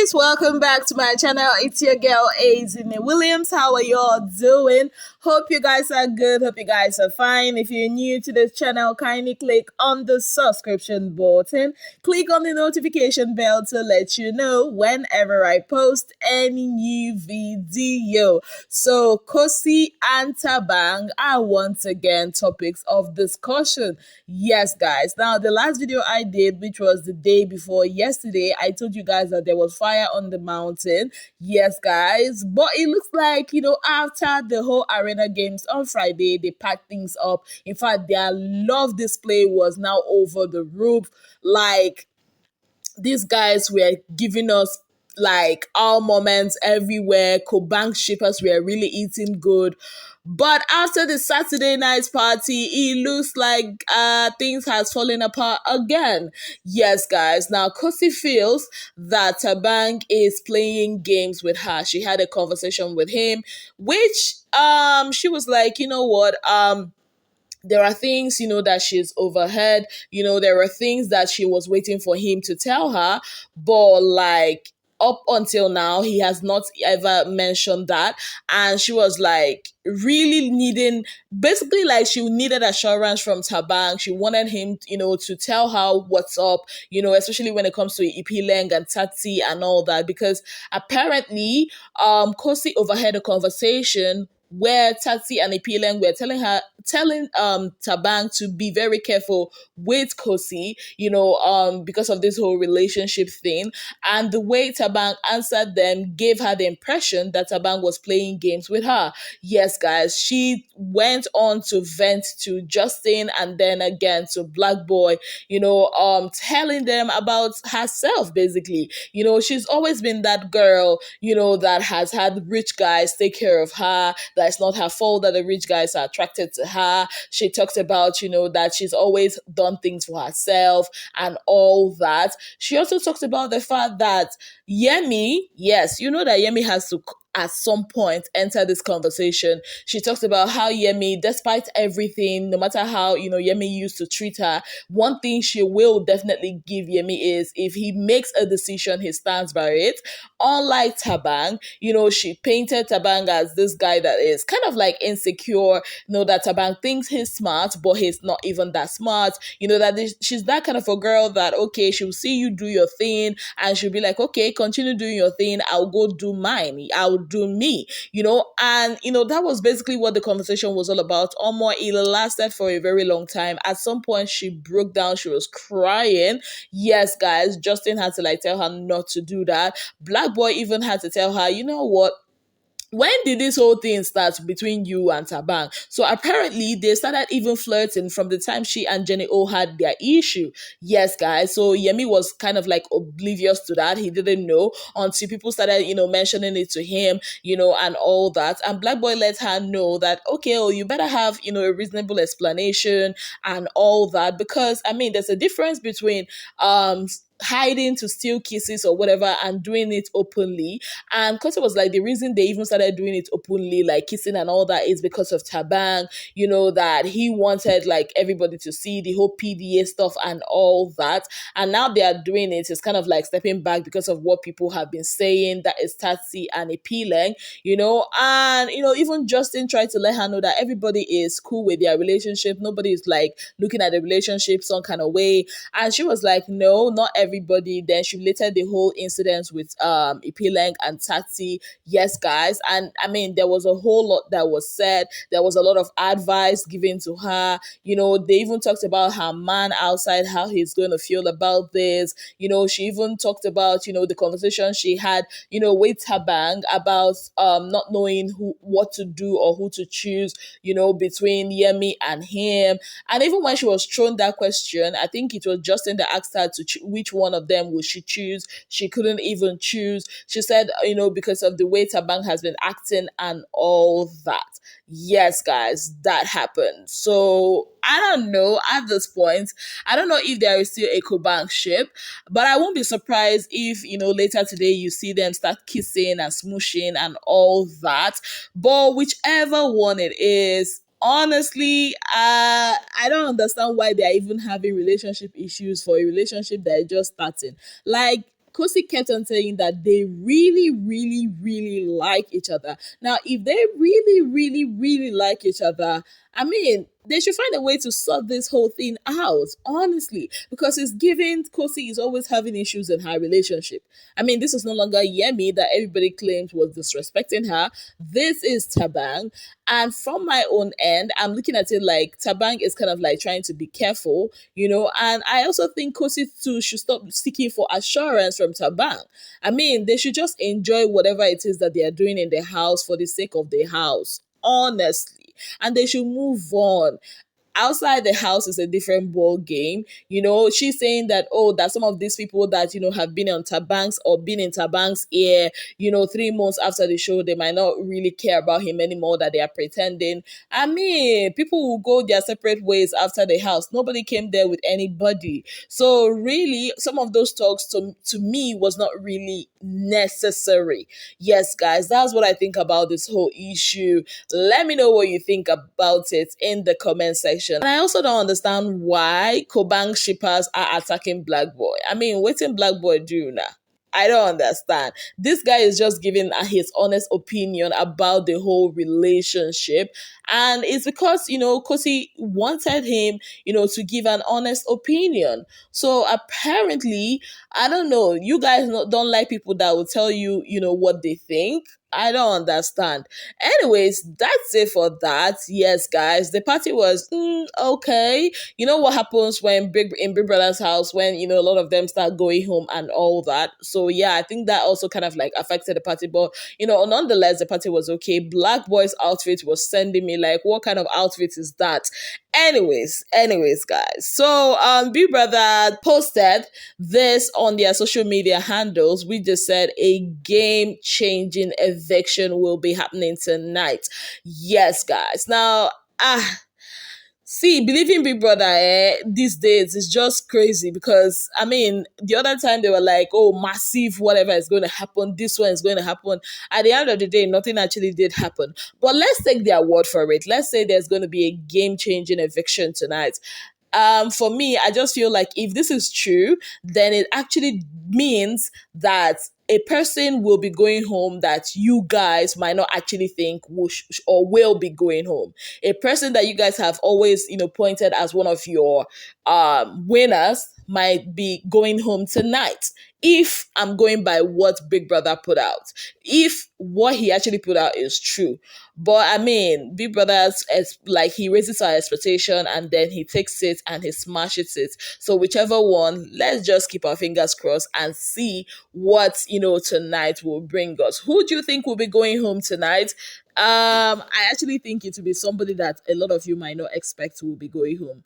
guys, welcome back to my channel. It's your girl Azine Williams. How are y'all doing? Hope you guys are good. Hope you guys are fine. If you're new to this channel, kindly click on the subscription button. Click on the notification bell to let you know whenever I post any new video. So Kosi and Thabang are once again topics of discussion. Yes, guys. Now, the last video I did, which was the day before yesterday, I told you guys that there was fire on the mountain. Yes, guys. But it looks like, after the whole arena games on Friday, they packed things up. In fact, their love display was now over the roof. Like, these guys were giving us like our moments everywhere. Bank shippers were really eating good. But after the Saturday night party, it looks like things has fallen apart again. Yes, guys. Now, Kosi feels that Thabang is playing games with her. She had a conversation with him, which she was like, you know what, there are things, that she's overheard. There are things that she was waiting for him to tell her, but like up until now, he has not ever mentioned that. And she was like really needing, basically like she needed assurance from Thabang. She wanted him, to tell her what's up, especially when it comes to Ipileng and Tati and all that, because apparently, Kosi overheard a conversation where Tati and Ipileng were telling Thabang to be very careful with Kosi, because of this whole relationship thing. And the way Thabang answered them gave her the impression that Thabang was playing games with her. Yes, guys, she went on to vent to Justin and then again to Black Boy, telling them about herself, basically. She's always been that girl, that has had rich guys take care of her, that it's not her fault that the rich guys are attracted to her. She talks about, that she's always done things for herself and all that. She also talks about the fact that Yemi, yes, that Yemi has to at some point enter this conversation. She talks about how Yemi, despite everything, no matter how, Yemi used to treat her, one thing she will definitely give Yemi is if he makes a decision, he stands by it. Unlike Thabang, she painted Thabang as this guy that is kind of like insecure, that Thabang thinks he's smart, but he's not even that smart. She's that kind of a girl that, okay, she'll see you do your thing and she'll be like, okay, continue doing your thing. I'll go do mine. I'll do me, and that was basically what the conversation was all about. Almost it lasted for a very long time. At some point she broke down, she was crying. Yes, guys, Justin had to like tell her not to do that. Black Boy even had to tell her, you know what, when did this whole thing start between you and Thabang? So apparently they started even flirting from the time she and Jenny O had their issue. Yes, guys. So Yemi was kind of like oblivious to that. He didn't know until people started, mentioning it to him, and all that. And Black Boy let her know that, okay, you better have, a reasonable explanation and all that. Because, there's a difference between hiding to steal kisses or whatever and doing it openly. And Kosi was like, the reason they even started doing it openly, like kissing and all that, is because of Thabang, that he wanted like everybody to see the whole PDA stuff and all that. And now they are doing it. It's kind of like stepping back because of what people have been saying, that is Tati and Ipileng, and even Justin tried to let her know that everybody is cool with their relationship. Nobody is like looking at the relationship some kind of way. And she was like, no, not everybody. Then she related the whole incident with Ipileng and Tati. Yes, guys. And there was a whole lot that was said. There was a lot of advice given to her. They even talked about her man outside, how he's going to feel about this. She even talked about, the conversation she had, with Thabang about not knowing what to do or who to choose, between Yemi and him. And even when she was thrown that question, I think it was Justin that asked her to which one of them would she choose. She couldn't even choose. She said, because of the way Thabang has been acting and all that. Yes, guys, that happened. So I don't know at this point. I don't know if there is still a Kobank ship, but I won't be surprised if, later today you see them start kissing and smooshing and all that. But whichever one it is, honestly, I don't understand why they are even having relationship issues for a relationship that is just starting. Like, Kosi kept on saying that they really, really, really like each other. Now, if they really, really, really like each other, I mean, they should find a way to sort this whole thing out, honestly, because it's given Kosi is always having issues in her relationship. I mean, this is no longer Yemi that everybody claims was disrespecting her. This is Thabang. And from my own end, I'm looking at it like Thabang is kind of like trying to be careful, and I also think Kosi too should stop seeking for assurance from Thabang. I mean, they should just enjoy whatever it is that they are doing in the house for the sake of the house, honestly. And they should move on. Outside the house is a different ball game. She's saying that, that some of these people that, have been on Thabang's or been in Thabang's ear, 3 months after the show, they might not really care about him anymore, that they are pretending. I mean, people will go their separate ways after the house. Nobody came there with anybody. So really, some of those talks to me was not really necessary. Yes, guys, that's what I think about this whole issue. Let me know what you think about it in the comment section. And I also don't understand why Kobang shippers are attacking Black Boy. I mean, what did Black Boy do now? I don't understand. This guy is just giving his honest opinion about the whole relationship. And it's because, Kosi wanted him, to give an honest opinion. So apparently, I don't know, you guys don't like people that will tell you, what they think. I don't understand. Anyways, that's it for that. Yes, guys, the party was okay. You know what happens when in Big Brother's house when a lot of them start going home and all that. So yeah, I think that also kind of like affected the party. But nonetheless, the party was okay. Black Boy's outfit was sending me like, what kind of outfit is that? Anyways, guys. So Big Brother posted this on their social media handles. We just said a game-changing eviction will be happening tonight. Yes, guys. Now, see, believing Big Brother these days is just crazy because, I mean, the other time they were like, oh, massive, whatever is going to happen, this one is going to happen. At the end of the day, nothing actually did happen. But let's take their word for it. Let's say there's going to be a game-changing eviction tonight. For me, I just feel like if this is true, then it actually means that a person will be going home that you guys might not actually think will be going home. A person that you guys have always, pointed as one of your winners might be going home tonight. If I'm going by what Big Brother put out, if what he actually put out is true. But I mean, Big Brother's he raises our expectation and then he takes it and he smashes it. So whichever one, let's just keep our fingers crossed and see what tonight will bring us. Who do you think will be going home tonight? I actually think it will be somebody that a lot of you might not expect will be going home.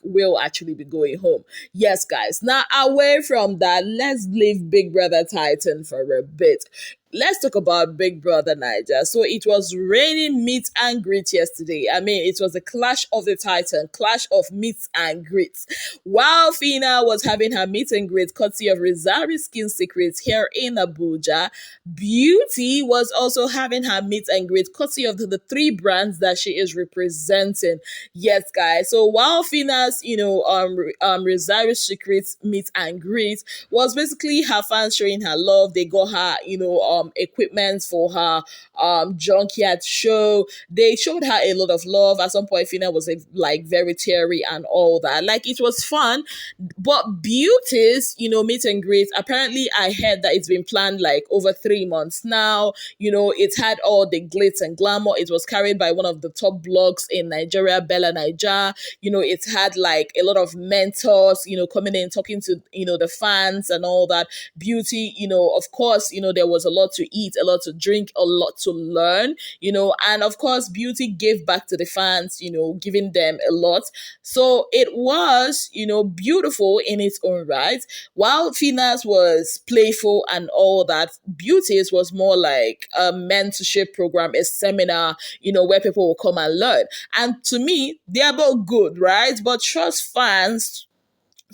Will actually be going home. Yes, guys. Now, away from that, let's leave Big Brother Titan for a bit. Let's talk about Big Brother Naija. So it was raining meet and greet yesterday. I mean, it was a clash of the Titan, clash of meet and greets. While Fina was having her meet and greet courtesy of Rizari Skin Secrets here in Abuja, Beauty was also having her meet and greet courtesy of the 3 brands that she is representing. Yes, guys. So while Fina's, Rizari Secrets meet and greet was basically her fans showing her love. They got her, equipment for her junkyard show. They showed her a lot of love. At some point, Fina was very teary and all that. It was fun. But Beauty's, meet and greet, apparently I heard that it's been planned over 3 months now. It had all the glitz and glamour. It was carried by one of the top blogs in Nigeria, bbnaija. It had a lot of mentors, coming in, talking to, the fans and all that. Beauty, of course, there was a lot to eat, a lot to drink, a lot to learn, and of course, Beauty gave back to the fans, giving them a lot. So it was, beautiful in its own right. While Fina's was playful and all that, Beauty's was more like a mentorship program, a seminar, where people will come and learn. And to me, they are both good, right? But trust fans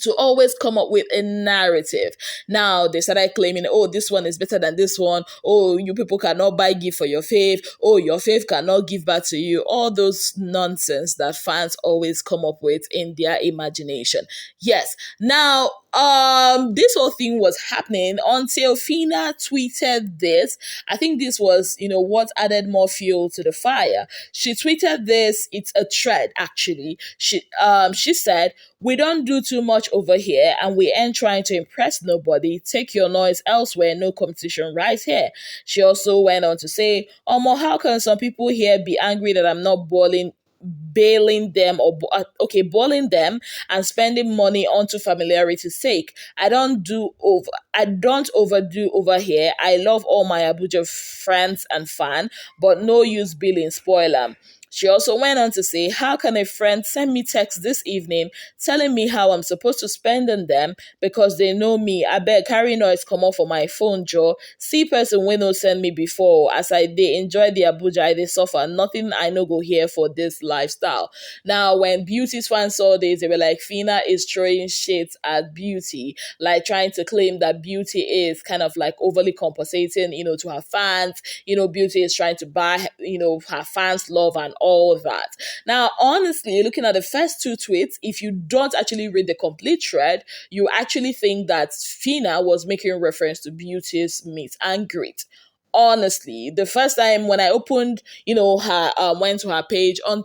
to always come up with a narrative. Now they started claiming, oh, this one is better than this one. Oh, you people cannot buy gift for your fave. Oh, your fave cannot give back to you. All those nonsense that fans always come up with in their imagination. Yes. Now, this whole thing was happening until Fina tweeted this. I think this was, what added more fuel to the fire. She tweeted this. It's a thread, actually. She said, "We don't do too much over here and we ain't trying to impress nobody. Take your noise elsewhere, no competition right here." She also went on to say, how can some people here be angry that I'm not bailing them balling them and spending money onto familiarity's sake. I don't overdo over here. I love all my Abuja friends and fan, but no use billing spoil them. She also went on to say, how can a friend send me text this evening telling me how I'm supposed to spend on them because they know me? I bet carry noise come off for my phone, Joe. See person when no send me before. As they enjoy the Abuja, they suffer. Nothing I no go here for this lifestyle. Now, when Beauty's fans saw this, they were like, Fina is throwing shit at Beauty, like trying to claim that Beauty is kind of like overly compensating, to her fans. Beauty is trying to buy, her fans' love and all that. Now, honestly, looking at the first two tweets, if you don't actually read the complete thread, you actually think that Fina was making reference to Beauty's meet and greet. Honestly, the first time when I opened, her went to her page on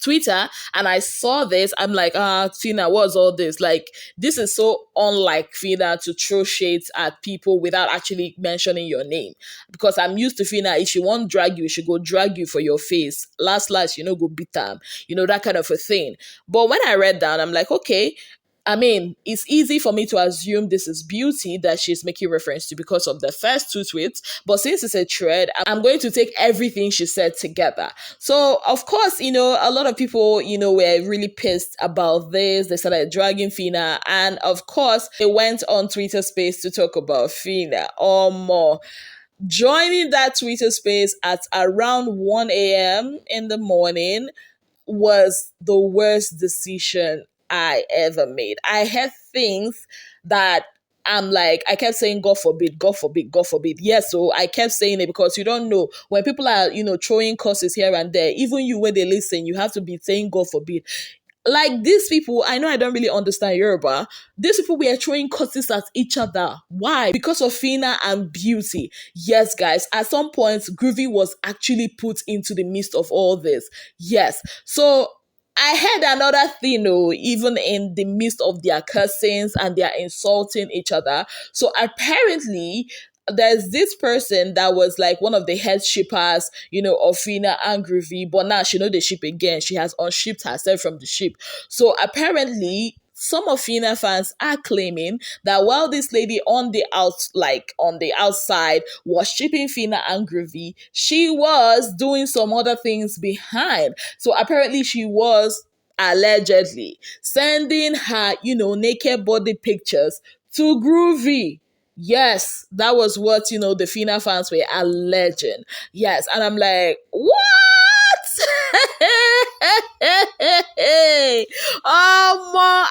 Twitter and I saw this, I'm like, Fina, what's all this? Like, this is so unlike Fina to throw shades at people without actually mentioning your name. Because I'm used to Fina, if she won't drag you, she go drag you for your face. Last, go beat them. That kind of a thing. But when I read that, I'm like, okay, I mean, it's easy for me to assume this is Beauty that she's making reference to because of the first two tweets. But since it's a thread, I'm going to take everything she said together. So, of course, a lot of people, were really pissed about this. They started dragging Fina. And, of course, they went on Twitter Space to talk about Fina or more. Joining that Twitter Space at around 1 a.m. in the morning was the worst decision I ever made. I had things that I'm like, I kept saying, God forbid, God forbid, God forbid. Yes, so I kept saying it because you don't know when people are, throwing curses here and there, even you when they listen, you have to be saying, God forbid. Like these people, I know I don't really understand Yoruba. These people were throwing curses at each other. Why? Because of Fina and Beauty. Yes, guys, at some point, Groovy was actually put into the midst of all this. Yes. So I heard another thing, even in the midst of their cursings and their insulting each other. So apparently, there's this person that was like one of the head shippers, of Fina and Groovy, but now she know the ship again. She has unshipped herself from the ship. So apparently, some of Fina fans are claiming that while this lady on the outside was shipping Fina and Groovy, she was doing some other things behind. So apparently she was allegedly sending her, naked body pictures to Groovy. Yes, that was what, the Fina fans were alleging. Yes, and I'm like, what?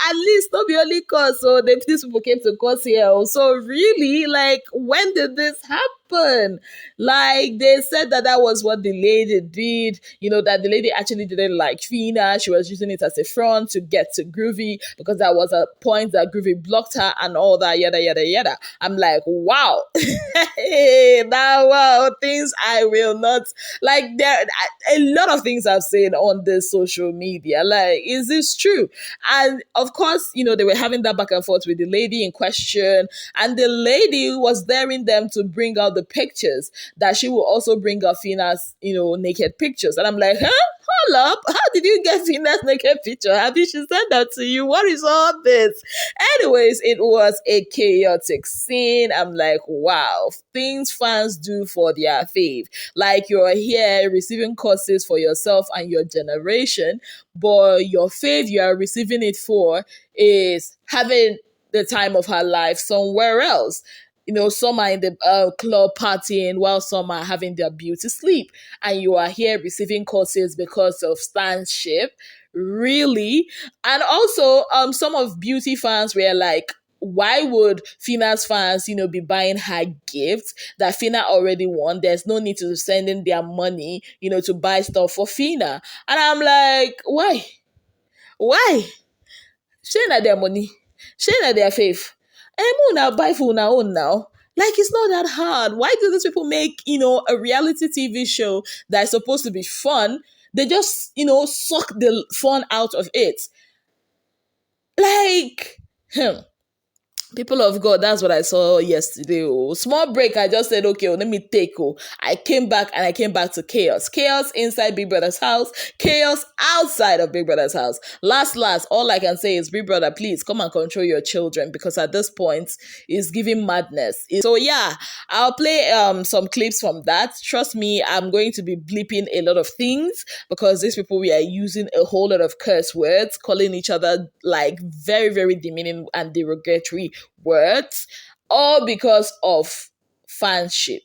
At least not be only cause so these people came to cause here. So really, like, when did this happen? Like, they said that was what the lady did, that the lady actually didn't like Fina. She was using it as a front to get to Groovy because that was a point that Groovy blocked her and all that, yada, yada, yada. I'm like, wow. Wow, things I will not, like, there a lot of things I've seen on this social media. Like, is this true? And of course, they were having that back and forth with the lady in question, and the lady was daring them to bring out the pictures, that she will also bring out Fina's, naked pictures. And I'm like, huh? Hold up. How did you get Fina's naked picture? Have you sent that to you? What is all this? Anyways, it was a chaotic scene. I'm like, wow, things fans do for their fave. Like, you're here receiving courses for yourself and your generation, but your fave you are receiving it for is having the time of her life somewhere else. Some are in the club partying while some are having their beauty sleep. And you are here receiving courses because of stanship. really? And also, some of beauty fans were like, why would Fina's fans, be buying her gifts that Fina already won? There's no need to send in their money, to buy stuff for Fina. And I'm like, why? Why? Share na their money. Share na their faith. And now buy for una own now. Like, it's not that hard. Why do these people make, a reality TV show that's supposed to be fun? They just, suck the fun out of it. Like, people of God, that's what I saw yesterday. Oh, small break. I just said, okay, let me take. I came back and I came back to chaos. Chaos inside Big Brother's house. Chaos outside of Big Brother's house. Last, all I can say is, Big Brother, please come and control your children, because at this point, it's giving madness. So yeah, I'll play some clips from that. Trust me, I'm going to be bleeping a lot of things, because these people, we are using a whole lot of curse words, calling each other like very, very demeaning and derogatory words, all because of fanship.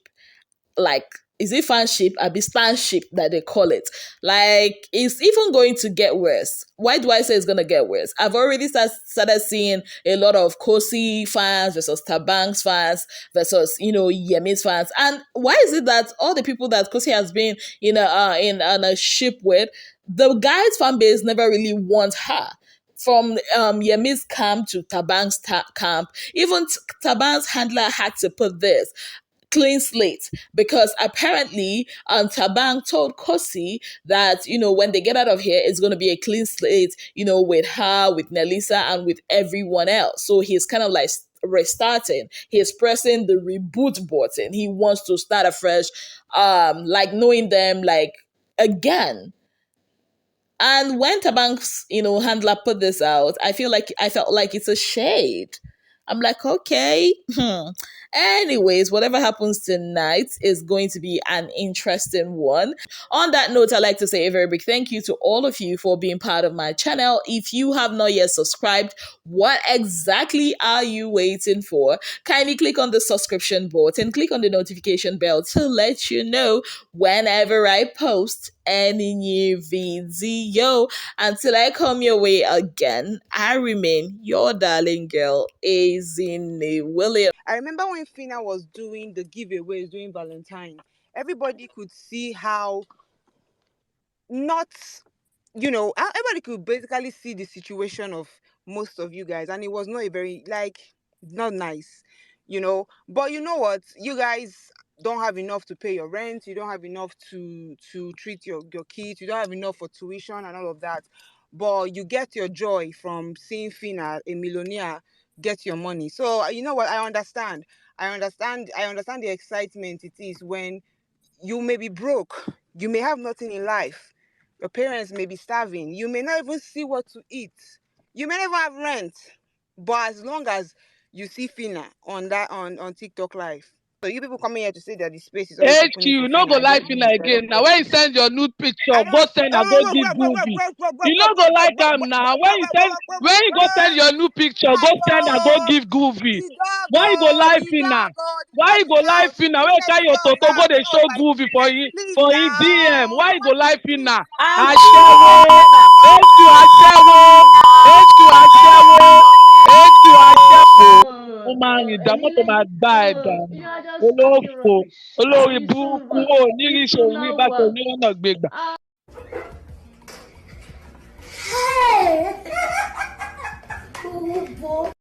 Like, is it fanship? Be stanship that they call it. Like, it's even going to get worse. Why do I say it's going to get worse? I've already started seeing a lot of Kosi fans versus Thabang's fans versus, Yemi's fans. And why is it that all the people that Kosi has been in a ship with, the guy's fan base never really wants her? From Yemi's camp to Thabang's camp, even Thabang's handler had to put this clean slate, because apparently Thabang told Khosi that, when they get out of here, it's going to be a clean slate, with her, with Nelisa, and with everyone else. So he's kind of like restarting. He's pressing the reboot button. He wants to start afresh, like knowing them like again. And when Thabang's, handler put this out, I felt like it's a shade. I'm like, okay. Anyways, whatever happens tonight is going to be an interesting one. On that note, I'd like to say a very big thank you to all of you for being part of my channel. If you have not yet subscribed, what exactly are you waiting for? Kindly click on the subscription button, click on the notification bell to let you know whenever I post any new video. Until I come your way again, I remain your darling girl, Azine Williams. I remember when Fina was doing the giveaways during Valentine, everybody could see how everybody could basically see the situation of most of you guys, and it was not a very, not nice, But you know what? You guys don't have enough to pay your rent. You don't have enough to treat your kids. You don't have enough for tuition and all of that. But you get your joy from seeing Fina, a millionaire, get your money. So you know what? I understand the excitement it is when you may be broke. You may have nothing in life. Your parents may be starving. You may not even see what to eat. You may never have rent. But as long as you see Fina on TikTok Live, so you people coming here to say that the space is always HQ, you no go like Fina again. Now when you send your nude picture, go send and go give Goofy. You no go like them now. When you go send your new picture, go send and go give Goofy. Why you go like Fina? Why you go like Fina? When you carry your toto, go they show Goofy for him DM. Why you go like Fina? Ashewo, HQ. Ó máa rìn dá mọ́tò máa gbá ẹ̀ dànù olófò olórí burúkú ò ní rí ìṣòro ní bàtà onírànà gbégbà.